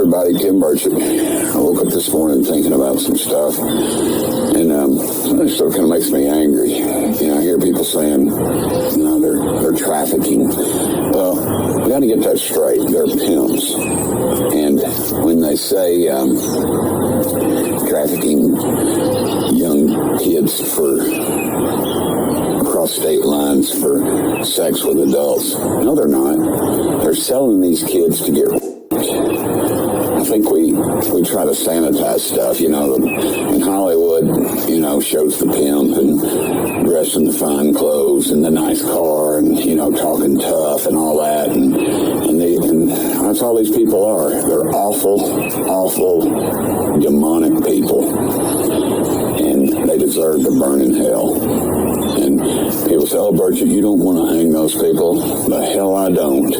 everybody. Tim Burchett. I woke up this morning thinking about some stuff, and it still kind of makes me angry. I hear people saying, they're trafficking. Well, we got to get that straight. They're pimps. And when they say trafficking young kids across state lines for sex with adults, no, they're not. They're selling these kids to get rich. I think we try to sanitize stuff, in Hollywood, shows the pimp and dressed in the fine clothes and the nice car and, talking tough and all that. And that's all these people are. They're awful, awful, demonic people. And they deserve to burn in hell. And people say, oh, Burchett, you don't want to hang those people. The hell I don't.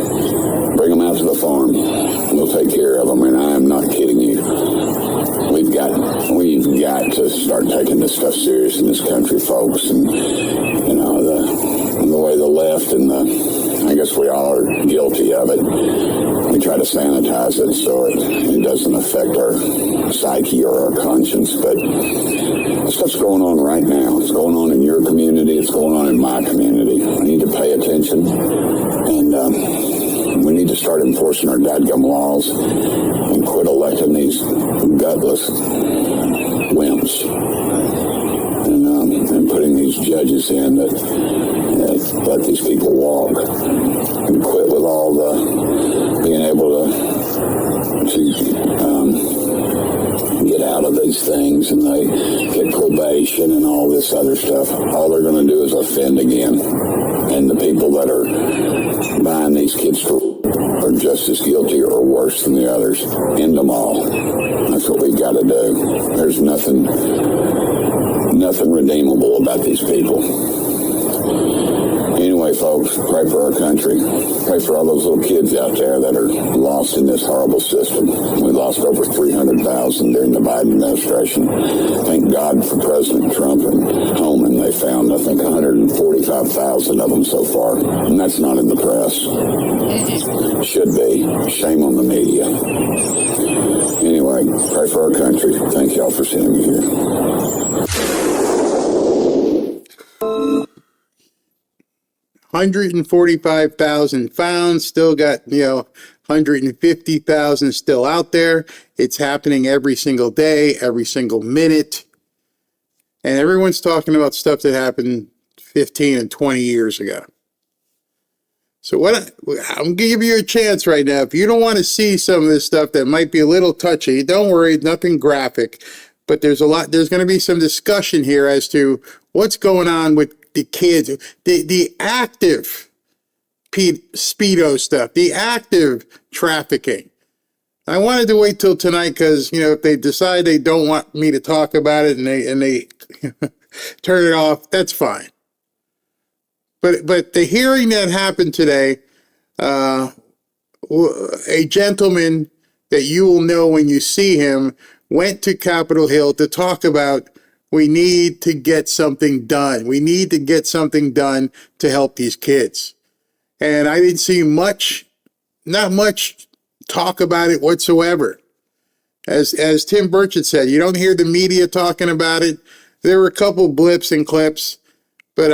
Bring them out to the farm. We'll take care of them, and I am not kidding you. We've got to start taking this stuff serious in this country, folks. And the way the left and I guess we all are guilty of it. We try to sanitize it so it doesn't affect our psyche or our conscience. But this stuff's going on right now. It's going on in your community. It's going on in my community. We need to pay attention, and we need to start enforcing our dadgum laws and quit electing these gutless wimps and putting these judges in that let these people walk, and quit with all the being able to get out of these things, and they get probation and all this other stuff. All they're going to do is offend again, and the people that are buying these kids are just as guilty or worse than the others. End them all. That's what we've got to do. There's nothing redeemable about these people. Anyway, folks, pray for our country. Pray for all those little kids out there that are lost in this horrible system. We lost over 300,000 during the Biden administration. Thank God for President Trump and Homan. They found, I think, 145,000 of them so far. And that's not in the press. Should be. Shame on the media. Anyway, pray for our country. Thank y'all for seeing me here. 145,000 found, still got, 150,000 still out there. It's happening every single day, every single minute. And everyone's talking about stuff that happened 15 and 20 years ago. So I'm going to give you a chance right now. If you don't want to see some of this stuff that might be a little touchy, don't worry, nothing graphic. But there's going to be some discussion here as to what's going on with the kids, the active speedo stuff, the active trafficking. I wanted to wait till tonight because, if they decide they don't want me to talk about it and they turn it off, that's fine. But the hearing that happened today, a gentleman that you will know when you see him went to Capitol Hill to talk about we need to get something done. We need to get something done to help these kids. And I didn't see not much talk about it whatsoever. As Tim Burchett said, you don't hear the media talking about it. There were a couple blips and clips, but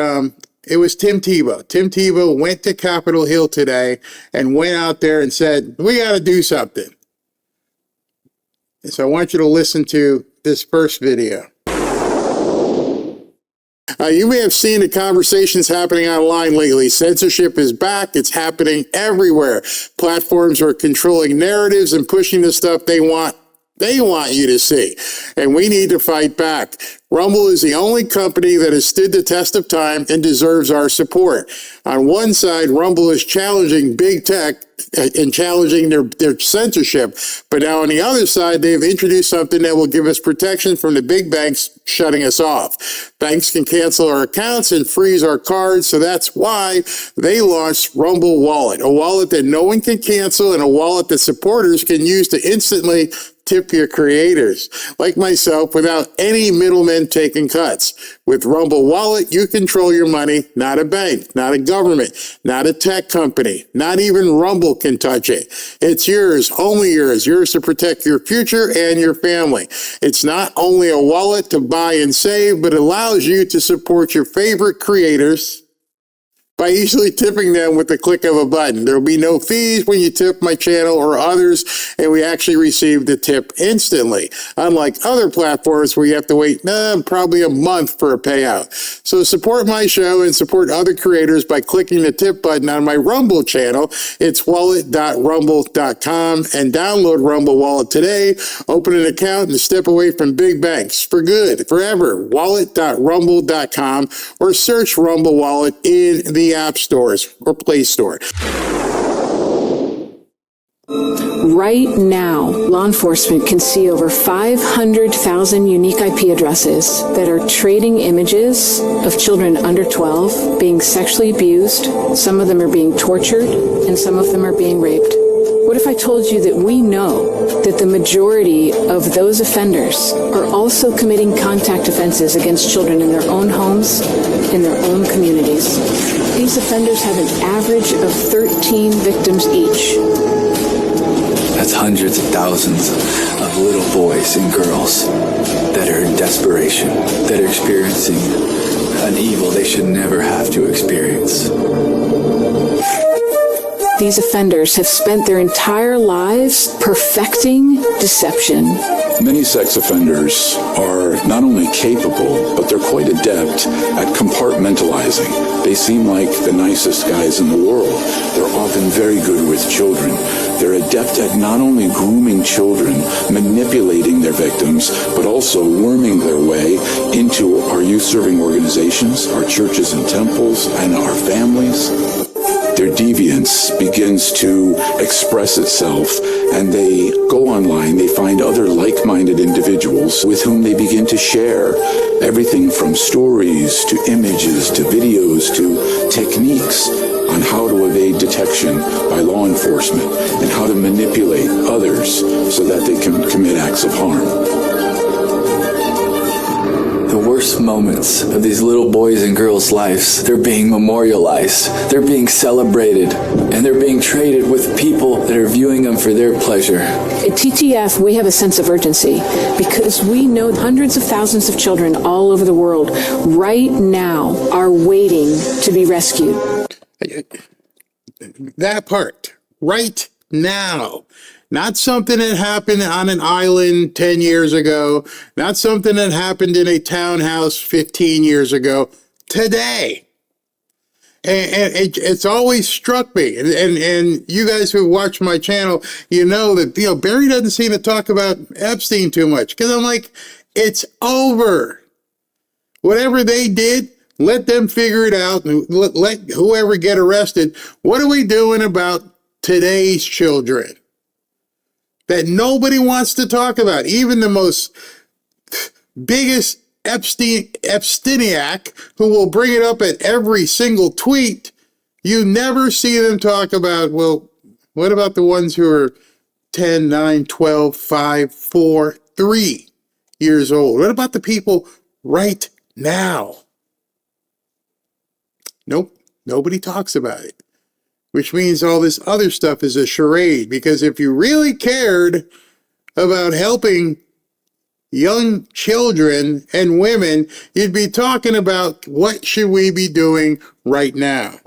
it was Tim Tebow. Tim Tebow went to Capitol Hill today and went out there and said, we got to do something. And so I want you to listen to this first video. You may have seen the conversations happening online lately. Censorship is back. It's happening everywhere. Platforms are controlling narratives and pushing the stuff they want you to see. And we need to fight back. Rumble is the only company that has stood the test of time and deserves our support. On one side, Rumble is challenging big tech and challenging their censorship. But now on the other side, they've introduced something that will give us protection from the big banks shutting us off. Banks can cancel our accounts and freeze our cards. So that's why they launched Rumble Wallet, a wallet that no one can cancel and a wallet that supporters can use to instantly tip your creators, like myself, without any middlemen taking cuts. With Rumble Wallet, you control your money, not a bank, not a government, not a tech company, not even Rumble can touch it. It's yours, only yours to protect your future and your family. It's not only a wallet to buy and save, but it allows you to support your favorite creators by easily tipping them with the click of a button. There will be no fees when you tip my channel or others, and we actually receive the tip instantly, unlike other platforms where you have to wait probably a month for a payout. So support my show and support other creators by clicking the tip button on my Rumble channel. It's wallet.rumble.com, and download Rumble Wallet today. Open an account and step away from big banks for good, forever. Wallet.rumble.com, or search Rumble Wallet in the app stores or Play Store. Right now, law enforcement can see over 500,000 unique IP addresses that are trading images of children under 12 being sexually abused. Some of them are being tortured, and some of them are being raped. What if I told you that we know that the majority of those offenders are also committing contact offenses against children in their own homes, in their own communities? These offenders have an average of 13 victims each. That's hundreds of thousands of little boys and girls that are in desperation, that are experiencing an evil they should never have to experience. These offenders have spent their entire lives perfecting deception. Many sex offenders are not only capable, but they're quite adept at compartmentalizing. They seem like the nicest guys in the world. They're often very good with children. They're adept at not only grooming children, manipulating their victims, but also worming their way into our youth-serving organizations, our churches and temples, and our families. Their deviance begins to express itself, and they go online, they find other like-minded individuals with whom they begin to share everything from stories to images to videos to techniques on how to evade detection by law enforcement and how to manipulate others so that they can commit acts of harm. The worst moments of these little boys and girls' lives, they're being memorialized, they're being celebrated, and they're being traded with people that are viewing them for their pleasure. At TTF, we have a sense of urgency because we know hundreds of thousands of children all over the world right now are waiting to be rescued. That part, right now. Not something that happened on an island 10 years ago. Not something that happened in a townhouse 15 years ago. Today. And it's always struck me. And you guys who watch my channel, you know that, Barry doesn't seem to talk about Epstein too much. Because I'm like, it's over. Whatever they did, let them figure it out. And let whoever get arrested. What are we doing about today's children that nobody wants to talk about? Even the most biggest Epsteiniac who will bring it up at every single tweet, you never see them talk about, well, what about the ones who are 10, 9, 12, 5, 4, 3 years old? What about the people right now? Nope, nobody talks about it. Which means all this other stuff is a charade, because if you really cared about helping young children and women, you'd be talking about what should we be doing right now.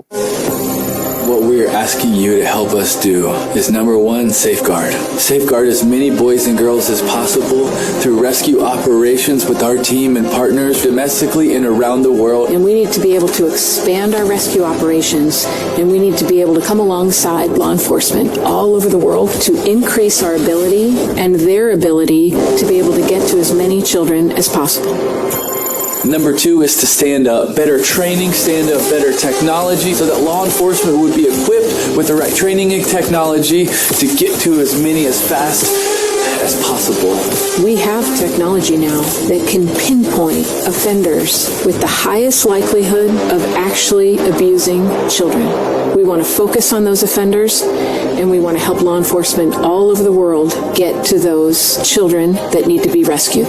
What we're asking you to help us do is, number one, safeguard. Safeguard as many boys and girls as possible through rescue operations with our team and partners domestically and around the world. And we need to be able to expand our rescue operations, and we need to be able to come alongside law enforcement all over the world to increase our ability and their ability to be able to get to as many children as possible. Number two is to stand up better training, stand up better technology so that law enforcement would be equipped with the right training and technology to get to as many as fast as possible. We have technology now that can pinpoint offenders with the highest likelihood of actually abusing children. We want to focus on those offenders, and we want to help law enforcement all over the world get to those children that need to be rescued.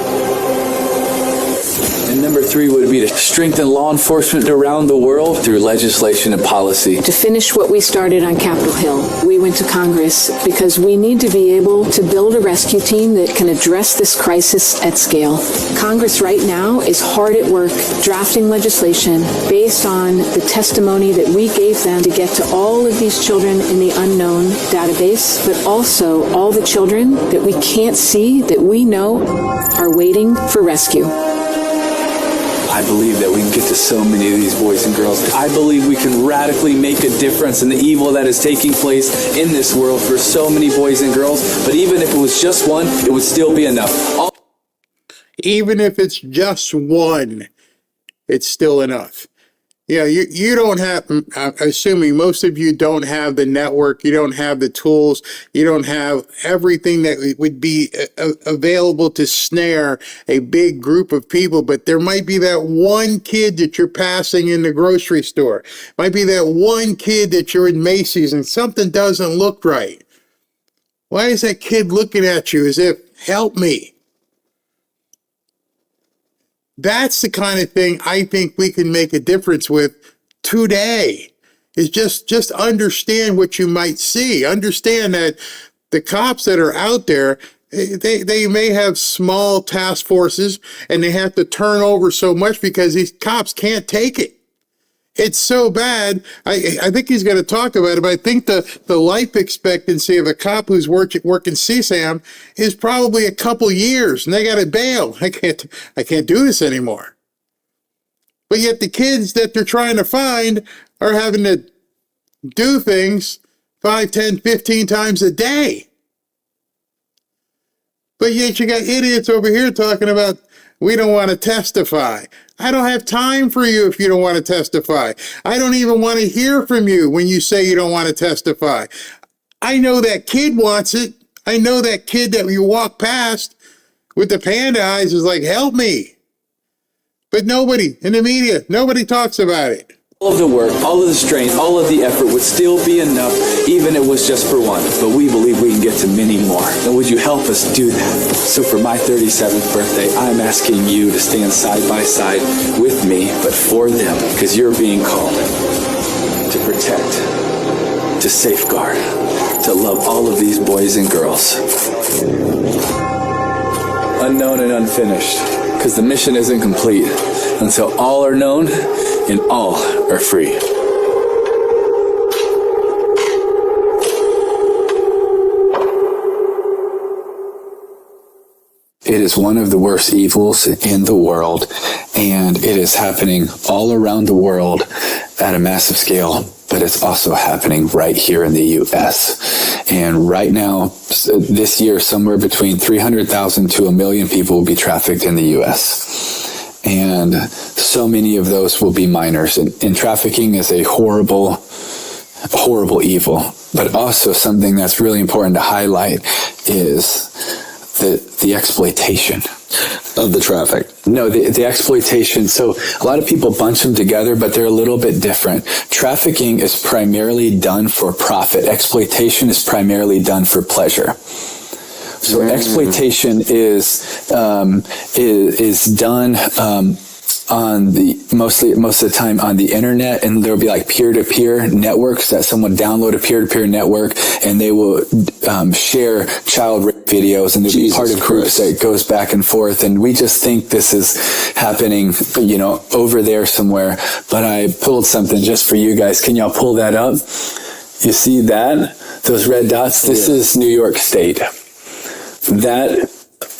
And number 3 would be to strengthen law enforcement around the world through legislation and policy. To finish what we started on Capitol Hill, we went to Congress because we need to be able to build a rescue team that can address this crisis at scale. Congress right now is hard at work drafting legislation based on the testimony that we gave them to get to all of these children in the unknown database, but also all the children that we can't see that we know are waiting for rescue. I believe that we can get to so many of these boys and girls. I believe we can radically make a difference in the evil that is taking place in this world for so many boys and girls. But even if it was just one, it would still be enough. Even if it's just one, it's still enough. You don't have, I'm assuming most of you don't have the network, you don't have the tools, you don't have everything that would be available to snare a big group of people, but there might be that one kid that you're passing in the grocery store. Might be that one kid that you're in Macy's and something doesn't look right. Why is that kid looking at you as if, help me? That's the kind of thing I think we can make a difference with today, is just understand what you might see. Understand that the cops that are out there, they may have small task forces and they have to turn over so much because these cops can't take it. It's so bad. I think he's going to talk about it, but I think the life expectancy of a cop who's working CSAM is probably a couple years, and they got to bail. I can't do this anymore. But yet the kids that they're trying to find are having to do things 5, 10, 15 times a day. But yet you got idiots over here talking about, we don't want to testify. I don't have time for you if you don't want to testify. I don't even want to hear from you when you say you don't want to testify. I know that kid wants it. I know that kid that you walk past with the panda eyes is like, help me. But nobody in the media, nobody talks about it. All of the work, all of the strength, all of the effort would still be enough, even if it was just for one. But we believe we can get to many more. And would you help us do that? So for my 37th birthday, I'm asking you to stand side by side with me, but for them, because you're being called to protect, to safeguard, to love all of these boys and girls. Unknown and unfinished, because the mission isn't complete until all are known and all are free. It is one of the worst evils in the world, and it is happening all around the world at a massive scale, but it's also happening right here in the U.S. And right now, this year, somewhere between 300,000 to 1 million people will be trafficked in the U.S. And so many of those will be minors. And trafficking is a horrible, horrible evil. But also something that's really important to highlight is the exploitation of the traffic. No, the exploitation. So a lot of people bunch them together, but they're a little bit different. Trafficking is primarily done for profit. Exploitation is primarily done for pleasure. So exploitation is done on the most of the time on the internet, and there'll be like peer-to-peer networks that someone download a peer-to-peer network, and they will share child rape videos, and they'll be part of groups that goes back and forth. And we just think this is happening, over there somewhere. But I pulled something just for you guys. Can y'all pull that up? You see that? Those red dots? This is New York State. That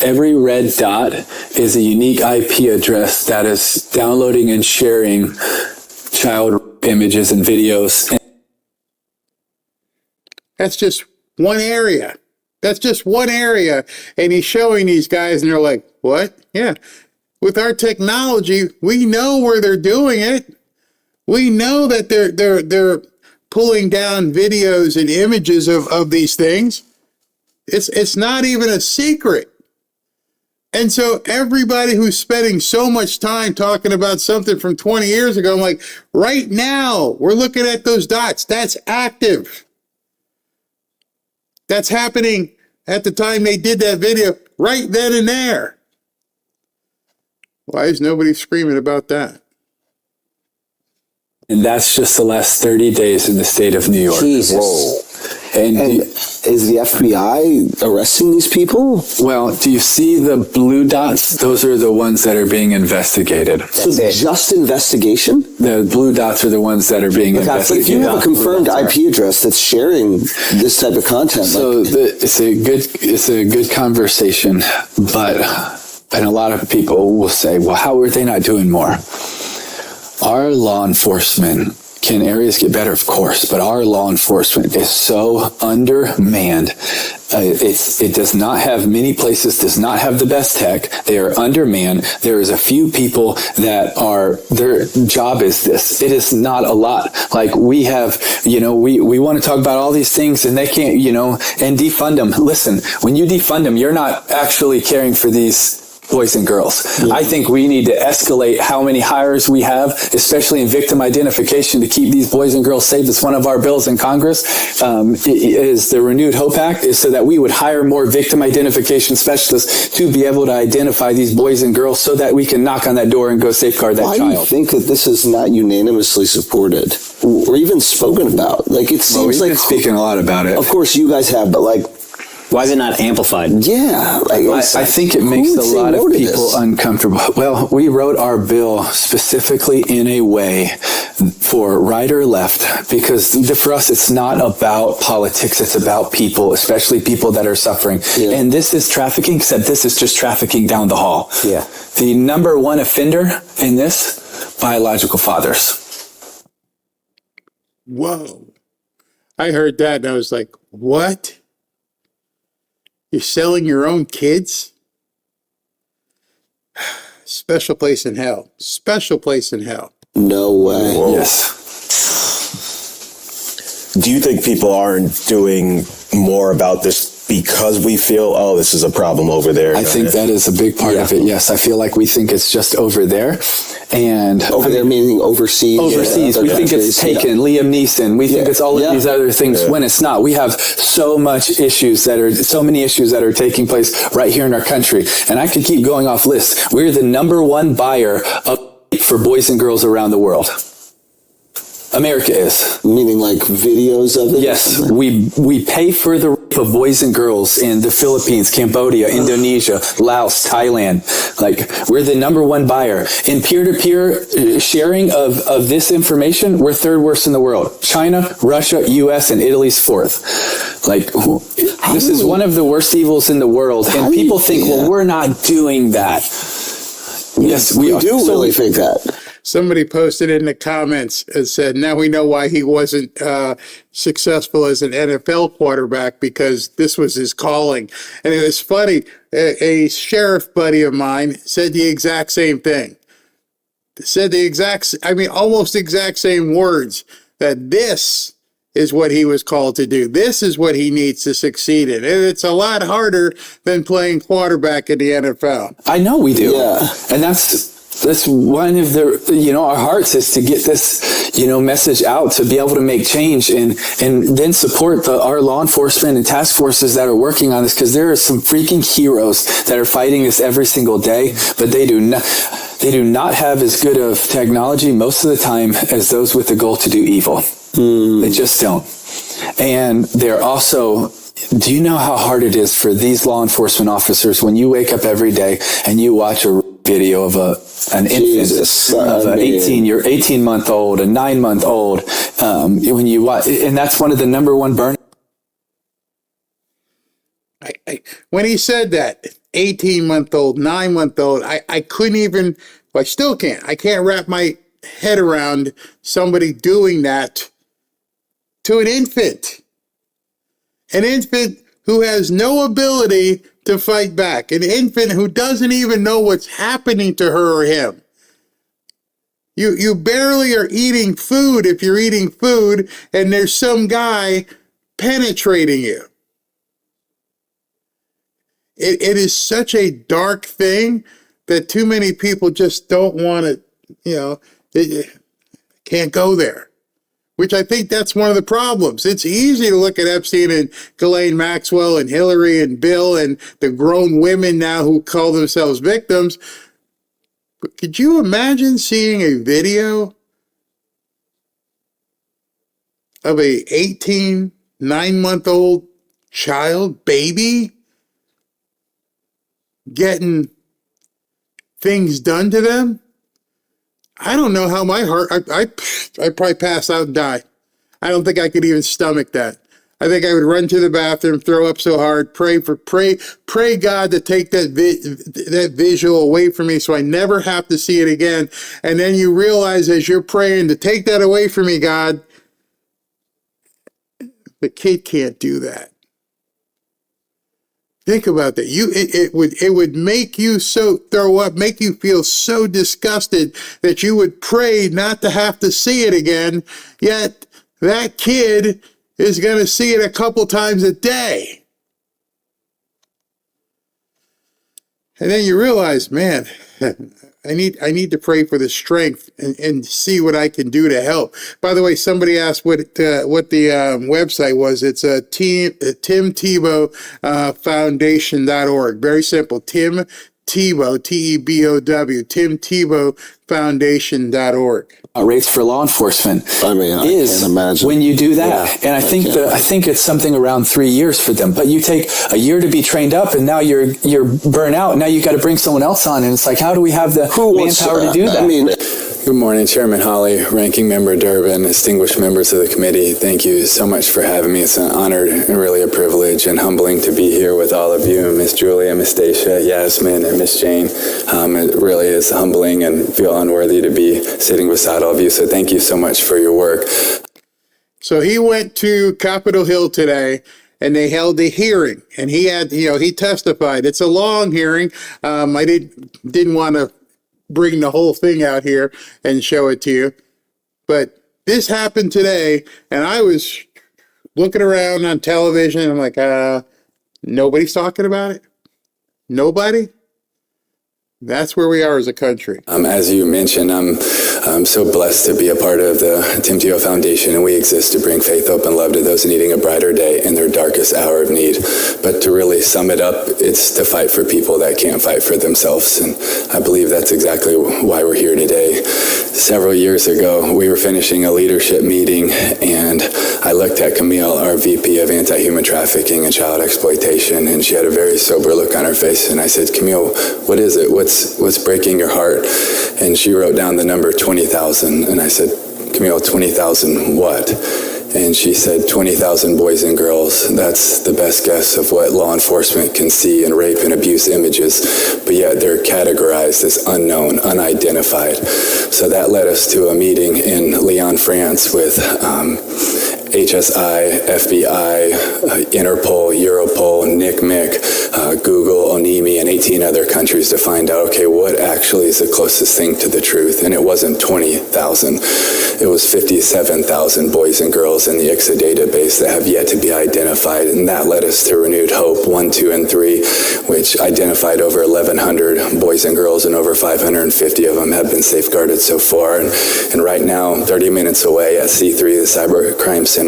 every red dot is a unique IP address that is downloading and sharing child images and videos. That's just one area. That's just one area. And he's showing these guys and they're like, what? Yeah. With our technology, we know where they're doing it. We know that they're pulling down videos and images of these things. It's not even a secret. And so everybody who's spending so much time talking about something from 20 years ago, I'm like, right now, we're looking at those dots. That's active. That's happening at the time they did that video, right then and there. Why is nobody screaming about that? And that's just the last 30 days in the state of New York. Jesus. And Is the FBI arresting these people? well, do you see the blue dots? Those are the ones that are being investigated. So just investigation? The blue dots are the ones that are being But if investigated. you have a confirmed IP address that's sharing this type of content, So it's a good conversation, and a lot of people will say, well, how are they not doing more? Our law enforcement, can areas get better? Of course, but our law enforcement is so undermanned. It does not have many places, does not have the best tech. They are undermanned. There is a few people that their job is this. It is not a lot. Like we have, we want to talk about all these things and they can't, and defund them. Listen, when you defund them, you're not actually caring for these boys and girls. Yeah. I think we need to escalate how many hires we have, especially in victim identification, to keep these boys and girls safe. It's one of our bills in Congress. Is the Renewed Hope Act is so that we would hire more victim identification specialists to be able to identify these boys and girls so that we can knock on that door and go safeguard that child. Why do you think that this is not unanimously supported or even spoken about? Like it seems we've been speaking a lot about it. Of course you guys have, but like, why is it not amplified? yeah, I think it makes a lot of people uncomfortable. Well, we wrote our bill specifically in a way for right or left, because for us, it's not about politics. It's about people, especially people that are suffering. Yeah. And this is trafficking, except this is just trafficking down the hall. Yeah. The number one offender in this, biological fathers. Whoa. I heard that and I was like, what? You're selling your own kids? Special place in hell. Special place in hell. No way. Whoa. Yes. Do you think people aren't doing more about this because we feel, oh, this is a problem over there? I think that is a big part of it. Yes. I feel like we think it's just over there. And over there meaning overseas. Overseas. We think it's Taken, Liam Neeson. We think it's all of these other things when it's not. We have so many issues that are taking place right here in our country. And I could keep going off lists. We're the number one buyer for boys and girls around the world. America is. Meaning like videos of it? Yes. We pay for the rape of boys and girls in the Philippines, Cambodia, Indonesia, Laos, Thailand. Like, we're the number one buyer. In peer-to-peer sharing of this information, we're third worst in the world. China, Russia, US, and Italy's fourth. Like, this is one of the worst evils in the world. And people think, well, we're not doing that. Yes, we do really think that. Somebody posted in the comments and said, now we know why he wasn't successful as an NFL quarterback, because this was his calling. And it was funny. A sheriff buddy of mine said the exact same thing. Said almost exact same words, that this is what he was called to do. This is what he needs to succeed in. And it's a lot harder than playing quarterback in the NFL. I know we do. Yeah. And that's one of the, our hearts is to get this, message out, to be able to make change and then support our law enforcement and task forces that are working on this, because there are some freaking heroes that are fighting this every single day, but they do not have as good of technology most of the time as those with the goal to do evil. They just don't. And they're also, do you know how hard it is for these law enforcement officers when you wake up every day and you watch a video of an infant, of an 18-month-old, a 9-month-old, when you watch, and that's one of the number one burn. When he said that, 18-month-old, 9-month-old, I couldn't even, I still can't. I can't wrap my head around somebody doing that to an infant. An infant who has no ability to fight back. An infant who doesn't even know what's happening to her or him. You barely are eating food if you're eating food and there's some guy penetrating you. it is such a dark thing that too many people just don't want to, can't go there. Which I think that's one of the problems. It's easy to look at Epstein and Ghislaine Maxwell and Hillary and Bill and the grown women now who call themselves victims. But could you imagine seeing a video of a 9-month-old child, baby, getting things done to them? I don't know how my heart, I'd probably pass out and die. I don't think I could even stomach that. I think I would run to the bathroom, throw up so hard, pray God to take that visual away from me so I never have to see it again. And then you realize as you're praying to take that away from me, God, the kid can't do that. Think about that. It would make you so throw up, make you feel so disgusted that you would pray not to have to see it again. Yet that kid is going to see it a couple times a day. And then you realize, man, I need to pray for the strength and see what I can do to help. By the way, somebody asked what the website was. It's Tim Tebow Foundation.org. Very simple. Tim Tebow, T-E-B-O-W, Tim Tebow Foundation.org. Rates for law enforcement I can't imagine. when you do that. Yeah, And I think it's something around 3 years for them. But you take a year to be trained up, and now you're burnt out. Now you got to bring someone else on, and it's like, how do we have the manpower to do that? I mean, Good morning, Chairman Hawley, Ranking Member Durbin, distinguished members of the committee. Thank you so much for having me. It's an honor and really a privilege and humbling to be here with all of you, Miss Julia, Miss Stacia, Yasmin, and Miss Jane. It really is humbling and feel unworthy to be sitting beside all of you. So thank you so much for your work. So he went to Capitol Hill today, and they held a hearing, and he had, he testified. It's a long hearing. I didn't want to bring the whole thing out here and show it to you, but this happened today, and I was looking around on television, and I'm like, nobody's talking about it. Nobody. That's where we are as a country. As you mentioned, I'm so blessed to be a part of the Tim Tebow Foundation, and we exist to bring faith, hope, and love to those needing a brighter day in their darkest hour of need. But to really sum it up, it's to fight for people that can't fight for themselves, and I believe that's exactly why we're here today. Several years ago, we were finishing a leadership meeting, and I looked at Camille, our VP of Anti-Human Trafficking and Child Exploitation, and she had a very sober look on her face, and I said, Camille, what is it? What's breaking your heart? And she wrote down the number 20,000. And I said, Camille, 20,000 what? And she said 20,000 boys and girls. That's the best guess of what law enforcement can see in rape and abuse images, but yet they're categorized as unknown, unidentified. So that led us to a meeting in Lyon, France with HSI, FBI, Interpol, Europol, NCMEC, Google, ONIMI, and 18 other countries to find out, okay, what actually is the closest thing to the truth? And it wasn't 20,000. It was 57,000 boys and girls in the ICSA database that have yet to be identified. And that led us to Renewed Hope 1, 2, and 3, which identified over 1,100 boys and girls, and over 550 of them have been safeguarded so far. And right now, 30 minutes away at C3, the Cyber Crime Center,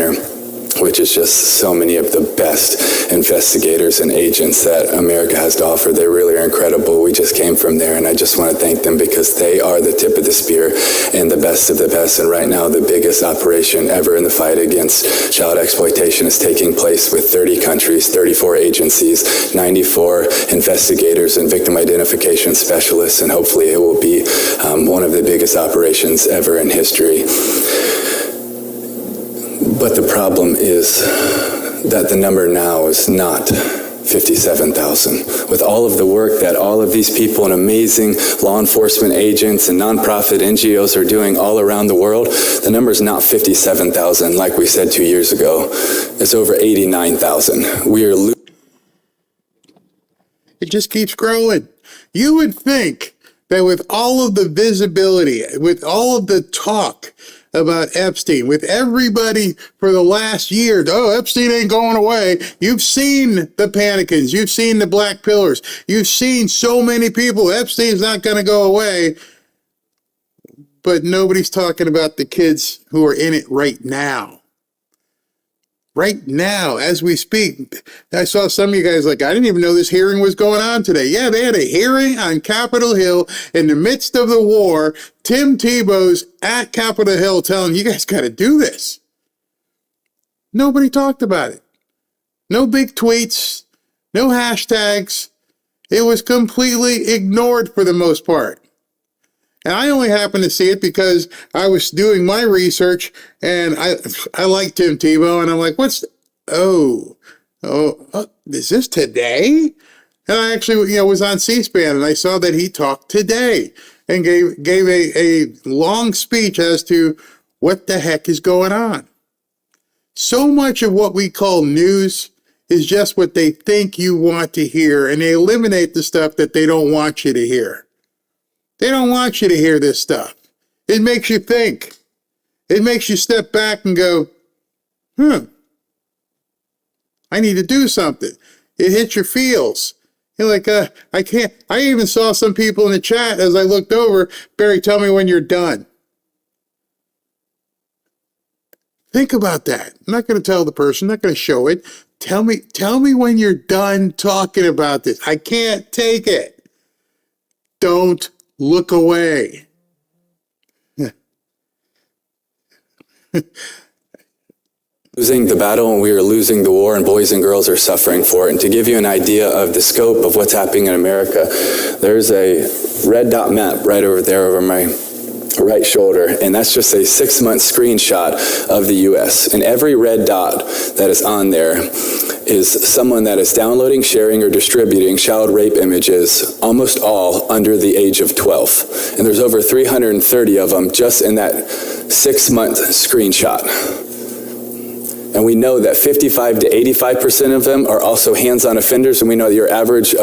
which is just so many of the best investigators and agents that America has to offer. They really are incredible. We just came from there, and I just want to thank them because they are the tip of the spear and the best of the best. And right now, the biggest operation ever in the fight against child exploitation is taking place with 30 countries, 34 agencies, 94 investigators and victim identification specialists, and hopefully it will be one of the biggest operations ever in history. But the problem is that the number now is not 57,000. With all of the work that all of these people and amazing law enforcement agents and nonprofit NGOs are doing all around the world, the number is not 57,000 like we said 2 years ago. It's over 89,000. We are It just keeps growing. You would think that with all of the visibility, with all of the talk about Epstein with everybody for the last year. Oh, Epstein ain't going away. You've seen the Panicans. You've seen the Black Pillars. You've seen so many people. Epstein's not going to go away. But nobody's talking about the kids who are in it right now. Right now, as we speak. I saw some of you guys like, I didn't even know this hearing was going on today. Yeah, they had a hearing on Capitol Hill in the midst of the war. Tim Tebow's at Capitol Hill telling you guys got to do this. Nobody talked about it. No big tweets, no hashtags. It was completely ignored for the most part. And I only happened to see it because I was doing my research and I like Tim Tebow and I'm like, is this today? And I actually, was on C-SPAN and I saw that he talked today and gave a long speech as to what the heck is going on. So much of what we call news is just what they think you want to hear, and they eliminate the stuff that they don't want you to hear. They don't want you to hear this stuff. It makes you think. It makes you step back and go, I need to do something. It hits your feels. You're like, I can't. I even saw some people in the chat as I looked over, Barry, tell me when you're done. Think about that. I'm not going to tell the person, I'm not going to show it. Tell me when you're done talking about this. I can't take it. Don't look away. Losing the battle and we are losing the war, and boys and girls are suffering for it. And to give you an idea of the scope of what's happening in America, there's a red dot map right over there over my right shoulder, and that's just a 6-month screenshot of the U.S. And every red dot that is on there is someone that is downloading, sharing, or distributing child rape images, almost all under the age of 12. And there's over 330 of them just in that 6-month screenshot. And we know that 55 to 85% of them are also hands-on offenders, and we know that your average...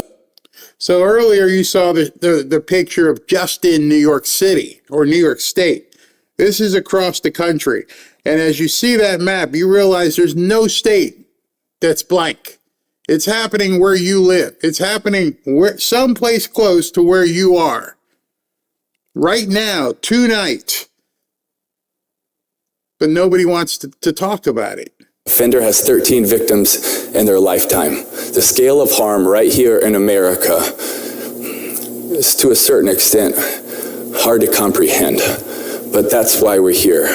So earlier you saw the picture of just in New York City or New York State. This is across the country. And as you see that map, you realize there's no state that's blank. It's happening where you live. It's happening someplace close to where you are. Right now, tonight. But nobody wants to talk about it. Offender has 13 victims in their lifetime. The scale of harm right here in America is to a certain extent hard to comprehend, but that's why we're here.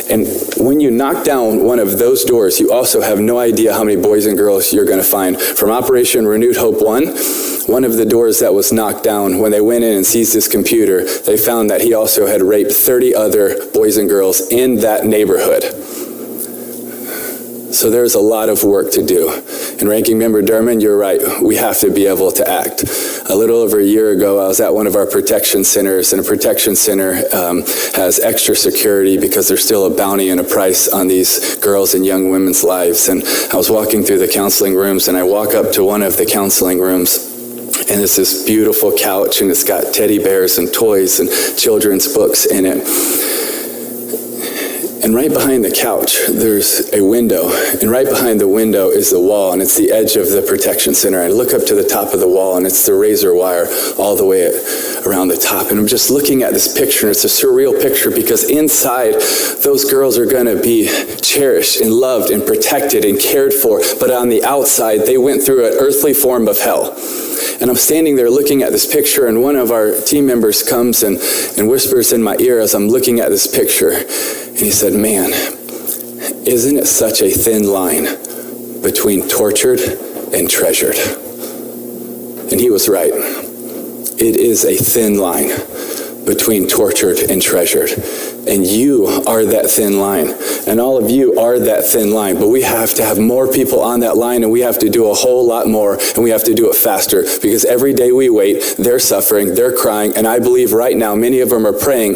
And when you knock down one of those doors, you also have no idea how many boys and girls you're going to find. From Operation Renewed Hope 1 of the doors that was knocked down, when they went in and seized his computer, they found that he also had raped 30 other boys and girls in that neighborhood. So there's a lot of work to do. And Ranking Member Durman, you're right. We have to be able to act. A little over a year ago, I was at one of our protection centers, and a protection center has extra security because there's still a bounty and a price on these girls and young women's lives. And I was walking through the counseling rooms, and I walk up to one of the counseling rooms, and it's this beautiful couch, and it's got teddy bears and toys and children's books in it. And right behind the couch, there's a window. And right behind the window is the wall, and it's the edge of the protection center. I look up to the top of the wall, and it's the razor wire all the way around the top. And I'm just looking at this picture, and it's a surreal picture because inside, those girls are going to be cherished and loved and protected and cared for. But on the outside, they went through an earthly form of hell. And I'm standing there looking at this picture, and one of our team members comes and whispers in my ear as I'm looking at this picture. And he said, "Man, isn't it such a thin line between tortured and treasured?" And he was right. It is a thin line between tortured and treasured. And you are that thin line. And all of you are that thin line. But we have to have more people on that line, and we have to do a whole lot more, and we have to do it faster. Because every day we wait, they're suffering, they're crying, and I believe right now many of them are praying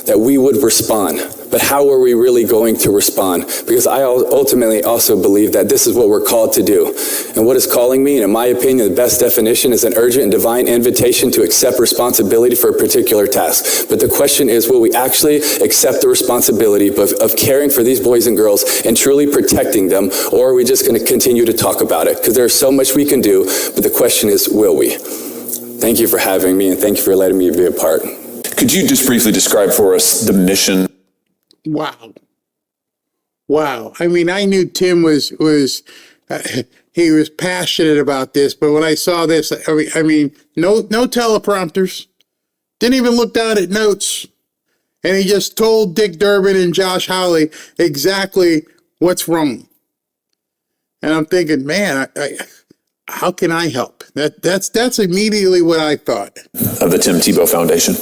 that we would respond. But how are we really going to respond? Because I ultimately also believe that this is what we're called to do. And what is calling me, and in my opinion, the best definition is an urgent and divine invitation to accept responsibility for a particular task. But the question is, will we actually accept the responsibility of caring for these boys and girls and truly protecting them, or are we just going to continue to talk about it? Because there's so much we can do, but the question is, will we? Thank you for having me, and thank you for letting me be a part. Could you just briefly describe for us the mission? Wow. I mean, I knew Tim was he was passionate about this, but when I saw this, I mean, no teleprompters, didn't even look down at notes, and he just told Dick Durbin and Josh Hawley exactly what's wrong. And I'm thinking, man, how can I help? That's immediately what I thought Of the Tim Tebow Foundation.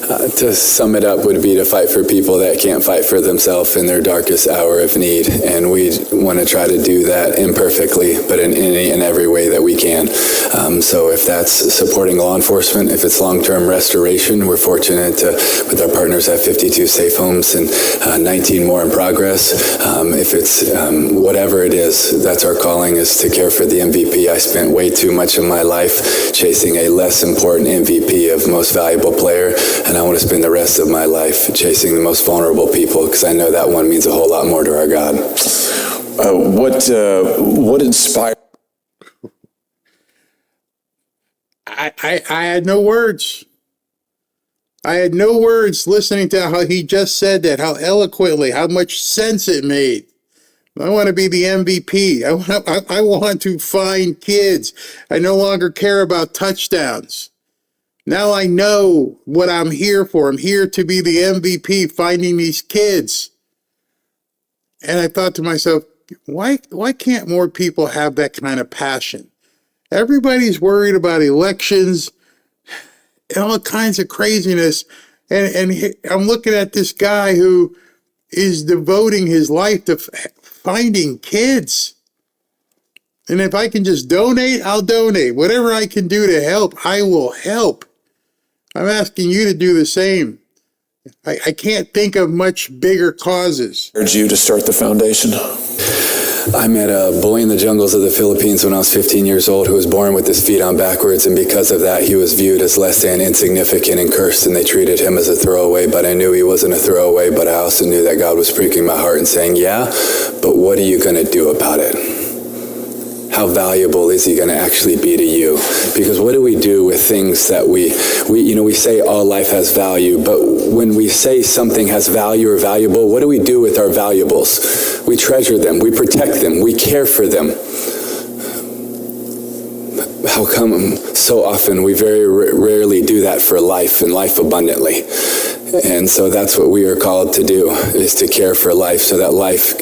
To sum it up would be to fight for people that can't fight for themselves in their darkest hour of need. And we want to try to do that imperfectly, but in any and every way that we can. So if that's supporting law enforcement, if it's long-term restoration, we're fortunate to, with our partners, have 52 safe homes and 19 more in progress. If it's whatever it is, that's our calling, is to care for the MVP. I spent way too much of my life chasing a less important MVP of most valuable player. And I want to spend the rest of my life chasing the most vulnerable people, because I know that one means a whole lot more to our God. What inspired? I had no words. I had no words listening to how he just said that, how eloquently, how much sense it made. I want to be the MVP. I want to find kids. I no longer care about touchdowns. Now I know what I'm here for. I'm here to be the MVP, finding these kids. And I thought to myself, why can't more people have that kind of passion? Everybody's worried about elections and all kinds of craziness. And I'm looking at this guy who is devoting his life to finding kids. And if I can just donate, I'll donate. Whatever I can do to help, I will help. I'm asking you to do the same. I can't think of much bigger causes. Urge you to start the foundation? I met a boy in the jungles of the Philippines when I was 15 years old who was born with his feet on backwards, and because of that he was viewed as less than insignificant and cursed, and they treated him as a throwaway. But I knew he wasn't a throwaway, but I also knew that God was pricking my heart and saying, yeah, but what are you going to do about it? How valuable is he going to actually be to you? Because what do we do with things that we say all life has value, but when we say something has value or valuable, what do we do with our valuables? We treasure them, we protect them, we care for them. How come so often we very rarely do that for life and life abundantly? And so that's what we are called to do, is to care for life so that life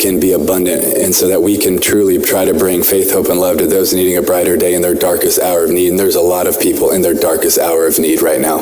can be abundant, and so that we can truly try to bring faith, hope, and love to those needing a brighter day in their darkest hour of need. And there's a lot of people in their darkest hour of need right now.